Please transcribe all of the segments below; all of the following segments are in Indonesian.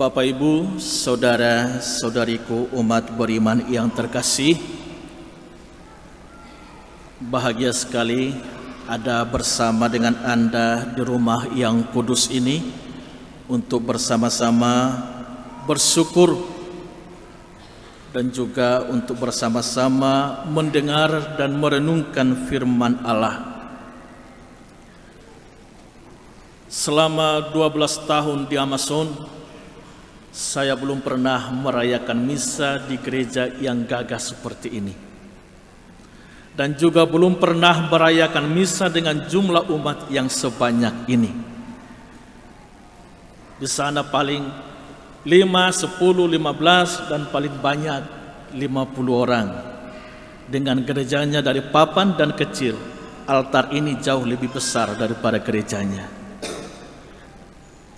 Bapak, Ibu, saudara-saudariku umat beriman yang terkasih, bahagia sekali ada bersama dengan Anda di rumah yang kudus ini untuk bersama-sama bersyukur dan juga untuk bersama-sama mendengar dan merenungkan firman Allah. Selama 12 tahun di Amazon, saya belum pernah merayakan misa di gereja yang gagah seperti ini. Dan juga belum pernah merayakan misa dengan jumlah umat yang sebanyak ini. Di sana paling 5, 10, 15 dan paling banyak 50 orang. Dengan gerejanya dari papan dan kecil, altar ini jauh lebih besar daripada gerejanya.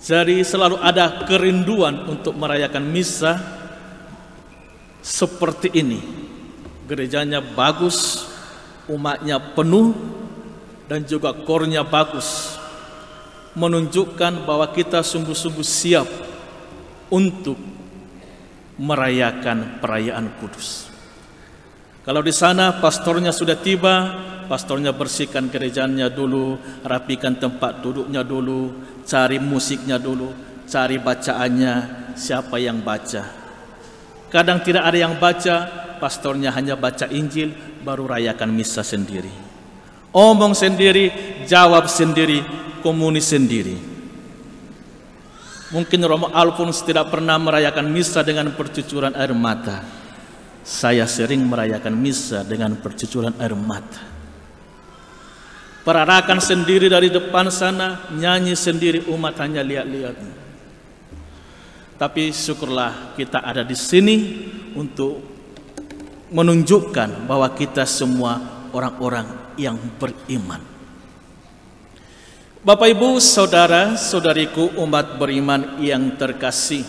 Jadi selalu ada kerinduan untuk merayakan misa seperti ini. Gerejanya bagus, umatnya penuh, dan juga kornya bagus. Menunjukkan bahwa kita sungguh-sungguh siap untuk merayakan perayaan kudus. Kalau di sana pastornya sudah tiba, pastornya bersihkan gerejanya dulu, rapikan tempat duduknya dulu, cari musiknya dulu, cari bacaannya, siapa yang baca. Kadang tidak ada yang baca, pastornya hanya baca Injil, baru rayakan misa sendiri. Omong sendiri, jawab sendiri, komuni sendiri. Mungkin Romo Alfons tidak pernah merayakan misa dengan percucuran air mata. Saya sering merayakan misa dengan percucuran air mata. Perarakan sendiri dari depan sana, nyanyi sendiri, umat hanya lihat-lihat. Tapi syukurlah kita ada di sini untuk menunjukkan bahwa kita semua orang-orang yang beriman. Bapak, Ibu, saudara-saudariku umat beriman yang terkasih,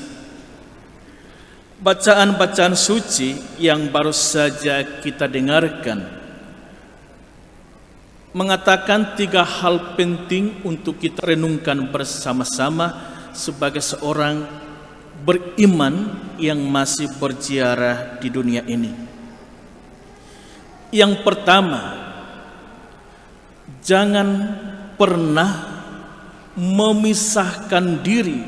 bacaan-bacaan suci yang baru saja kita dengarkan mengatakan 3 hal penting untuk kita renungkan bersama-sama sebagai seorang beriman yang masih berziarah di dunia ini. Yang pertama, jangan pernah memisahkan diri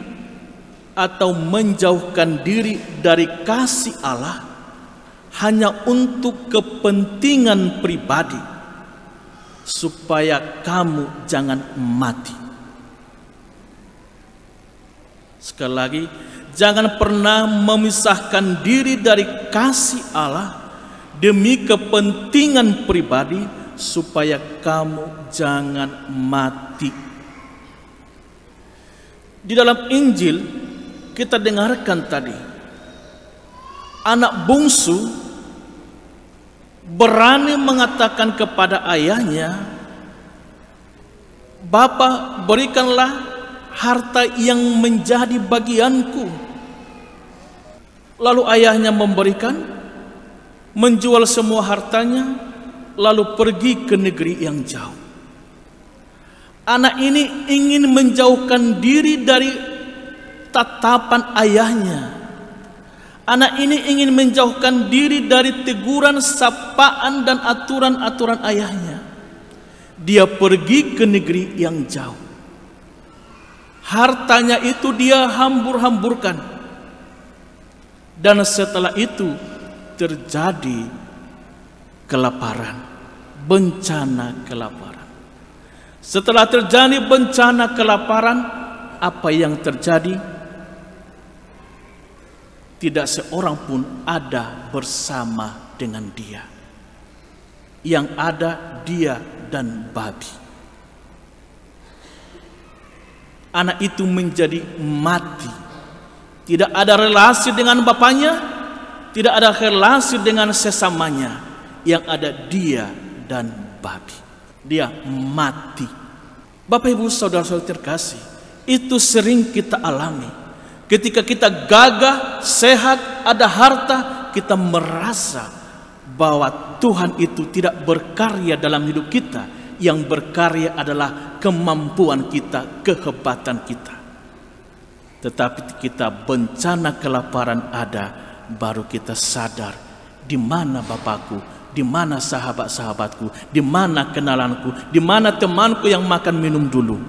atau menjauhkan diri dari kasih Allah hanya untuk kepentingan pribadi, supaya kamu jangan mati. Sekali lagi, jangan pernah memisahkan diri dari kasih Allah demi kepentingan pribadi, supaya kamu jangan mati. Di dalam Injil kita dengarkan tadi, anak bungsu berani mengatakan kepada ayahnya, "Bapa, berikanlah harta yang menjadi bagianku." Lalu ayahnya memberikan, menjual semua hartanya, lalu pergi ke negeri yang jauh. Anak ini ingin menjauhkan diri dari tatapan ayahnya. Anak ini ingin menjauhkan diri dari teguran, sapaan, dan aturan-aturan ayahnya. Dia pergi ke negeri yang jauh. Hartanya itu dia hambur-hamburkan. Dan setelah itu terjadi kelaparan, bencana kelaparan. Setelah terjadi bencana kelaparan, apa yang terjadi? Tidak seorang pun ada bersama dengan dia. Yang ada dia dan babi. Anak itu menjadi mati. Tidak ada relasi dengan bapaknya, tidak ada relasi dengan sesamanya. Yang ada dia dan babi. Dia mati. Bapak, Ibu, saudara-saudara terkasih, itu sering kita alami. Ketika kita gagah, sehat, ada harta, kita merasa bahwa Tuhan itu tidak berkarya dalam hidup kita. Yang berkarya adalah kemampuan kita, kehebatan kita. Tetapi kita bencana kelaparan ada, baru kita sadar di mana Bapakku, di mana sahabat-sahabatku, di mana kenalanku, di mana temanku yang makan minum dulu.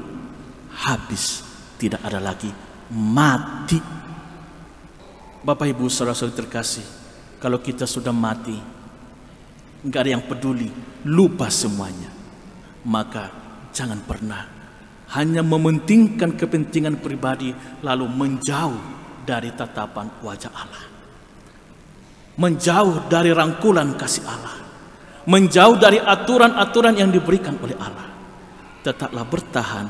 Habis, tidak ada lagi, mati. Bapak Ibu saudara-saudari terkasih, kalau kita sudah mati, nggak ada yang peduli, lupa semuanya, maka jangan pernah hanya mementingkan kepentingan pribadi lalu menjauh dari tatapan wajah Allah, menjauh dari rangkulan kasih Allah, menjauh dari aturan-aturan yang diberikan oleh Allah. Tetaplah bertahan,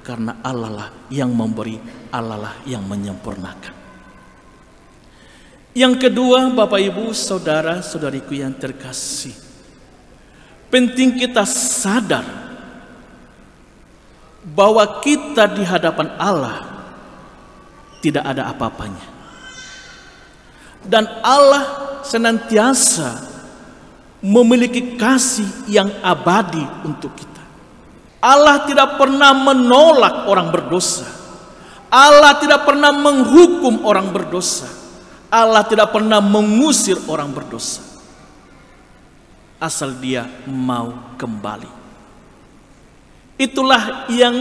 karena Allah lah yang memberi, Allah lah yang menyempurnakan. Yang kedua, Bapak Ibu saudara-saudariku yang terkasih, penting kita sadar bahwa kita di hadapan Allah tidak ada apa-apanya, dan Allah senantiasa memiliki kasih yang abadi untuk kita. Allah tidak pernah menolak orang berdosa, Allah tidak pernah menghukum orang berdosa, Allah tidak pernah mengusir orang berdosa, asal dia mau kembali. Itulah yang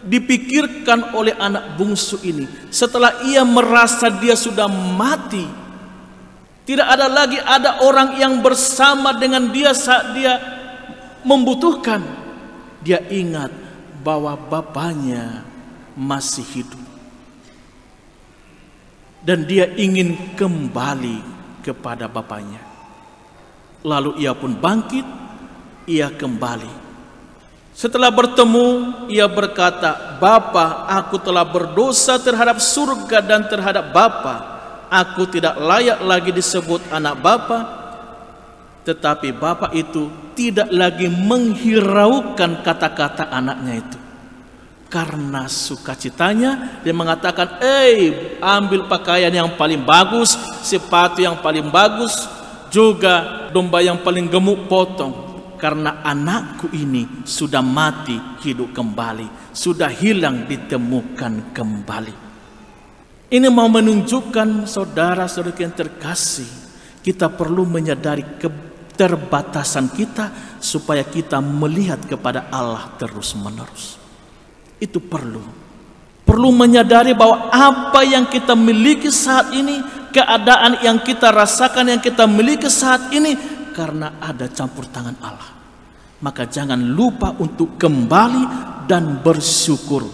dipikirkan oleh anak bungsu ini. Setelah ia merasa dia sudah mati, tidak ada lagi ada orang yang bersama dengan dia saat dia membutuhkan. Dia ingat bahwa bapaknya masih hidup, dan dia ingin kembali kepada bapaknya. Lalu ia pun bangkit, ia kembali. Setelah bertemu, ia berkata, "Bapa, aku telah berdosa terhadap surga dan terhadap Bapa. Aku tidak layak lagi disebut anak Bapa." Tetapi Bapa itu tidak lagi menghiraukan kata-kata anaknya itu. Karena sukacitanya, dia mengatakan, ambil pakaian yang paling bagus, sepatu yang paling bagus, juga domba yang paling gemuk potong. Karena anakku ini sudah mati, hidup kembali, sudah hilang, ditemukan kembali. Ini mau menunjukkan saudara-saudara yang terkasih, kita perlu menyadari keterbatasan kita supaya kita melihat kepada Allah terus-menerus. Itu perlu menyadari bahwa apa yang kita miliki saat ini, keadaan yang kita rasakan, yang kita miliki saat ini, karena ada campur tangan Allah. Maka jangan lupa untuk kembali dan bersyukur.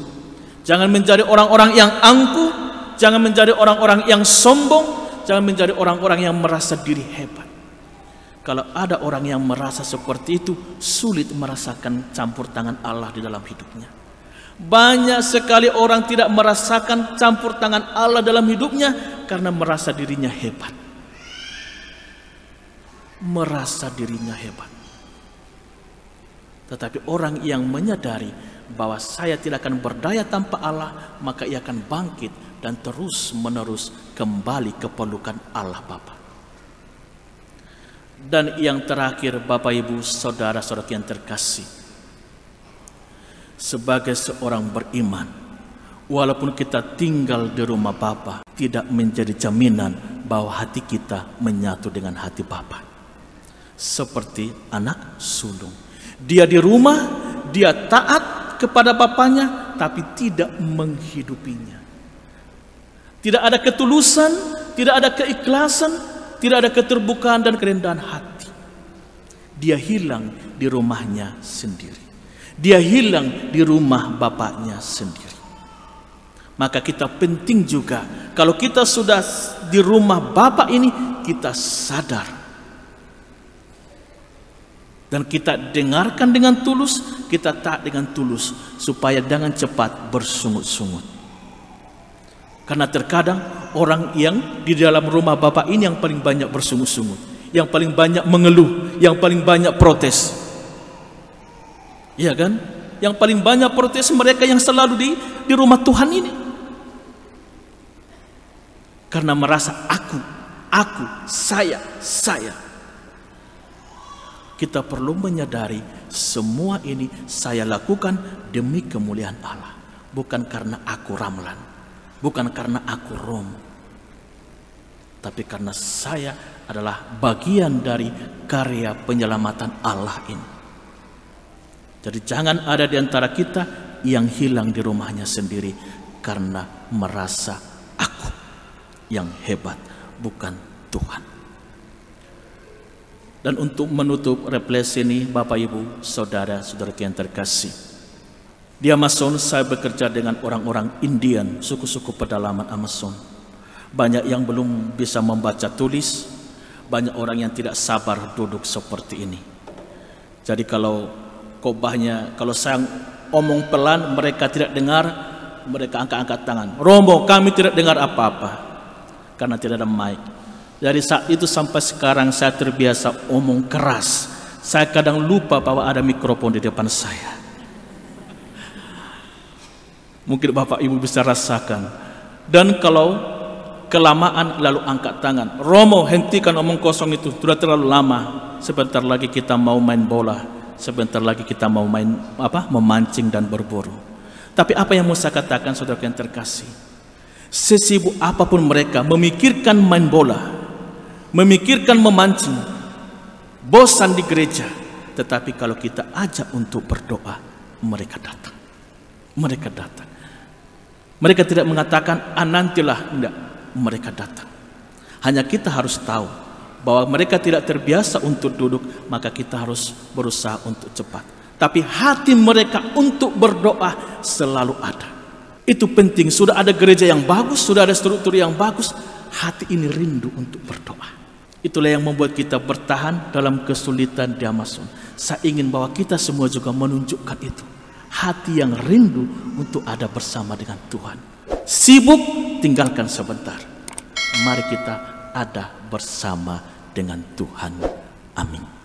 Jangan menjadi orang-orang yang angkuh, jangan menjadi orang-orang yang sombong, jangan menjadi orang-orang yang merasa diri hebat. Kalau ada orang yang merasa seperti itu, sulit merasakan campur tangan Allah di dalam hidupnya. Banyak sekali orang tidak merasakan campur tangan Allah dalam hidupnya karena merasa dirinya hebat. Merasa dirinya hebat. Tetapi orang yang menyadari bahwa saya tidak akan berdaya tanpa Allah, maka ia akan bangkit dan terus menerus kembali ke pelukan Allah Bapa. Dan yang terakhir, Bapak Ibu saudara-saudara yang terkasih, sebagai seorang beriman, walaupun kita tinggal di rumah Bapa, tidak menjadi jaminan bahwa hati kita menyatu dengan hati Bapa. Seperti anak sulung, dia di rumah, dia taat kepada bapaknya, tapi tidak menghidupinya. Tidak ada ketulusan, tidak ada keikhlasan, tidak ada keterbukaan dan kerendahan hati. Dia hilang di rumahnya sendiri, dia hilang di rumah bapaknya sendiri. Maka kita penting juga, kalau kita sudah di rumah Bapa ini, kita sadar dan kita dengarkan dengan tulus, kita taat dengan tulus, supaya jangan cepat bersungut-sungut. Karena terkadang orang yang di dalam rumah Bapa ini yang paling banyak bersungut-sungut, yang paling banyak mengeluh, yang paling banyak protes. Iya kan? Yang paling banyak protes mereka yang selalu di rumah Tuhan ini. Karena merasa aku, saya. Kita perlu menyadari semua ini saya lakukan demi kemuliaan Allah, bukan karena aku ramalan, bukan karena aku romo, tapi karena saya adalah bagian dari karya penyelamatan Allah ini. Jadi jangan ada di antara kita yang hilang di rumahnya sendiri karena merasa aku yang hebat, bukan Tuhan. Dan untuk menutup refleksi ini, Bapak Ibu, saudara-saudara yang terkasih, di Amazon saya bekerja dengan orang-orang Indian, suku-suku pedalaman Amazon. Banyak yang belum bisa membaca tulis, banyak orang yang tidak sabar duduk seperti ini. Jadi kalau khotbahnya, kalau saya omong pelan, mereka tidak dengar, mereka angkat-angkat tangan. Romo, kami tidak dengar apa-apa karena tidak ada mic. Dari saat itu sampai sekarang saya terbiasa omong keras. Saya kadang lupa bahwa ada mikrofon di depan saya. Mungkin Bapak Ibu bisa rasakan. Dan kalau kelamaan lalu angkat tangan. Romo, hentikan omong kosong itu, sudah terlalu lama. Sebentar lagi kita mau main bola. Sebentar lagi kita mau main memancing dan berburu. Tapi apa yang mau saya katakan, saudara yang terkasih, sesibuk apapun mereka memikirkan main bola, memikirkan memancing, bosan di gereja, tetapi kalau kita ajak untuk berdoa, mereka datang. Mereka datang. Mereka tidak mengatakan nantilah, enggak, mereka datang. Hanya kita harus tahu bahwa mereka tidak terbiasa untuk duduk, maka kita harus berusaha untuk cepat. Tapi hati mereka untuk berdoa selalu ada. Itu penting. Sudah ada gereja yang bagus, sudah ada struktur yang bagus, hati ini rindu untuk berdoa. Itulah yang membuat kita bertahan dalam kesulitan di Amazon. Saya ingin bahwa kita semua juga menunjukkan itu. Hati yang rindu untuk ada bersama dengan Tuhan. Sibuk, tinggalkan sebentar. Mari kita ada bersama dengan Tuhan. Amin.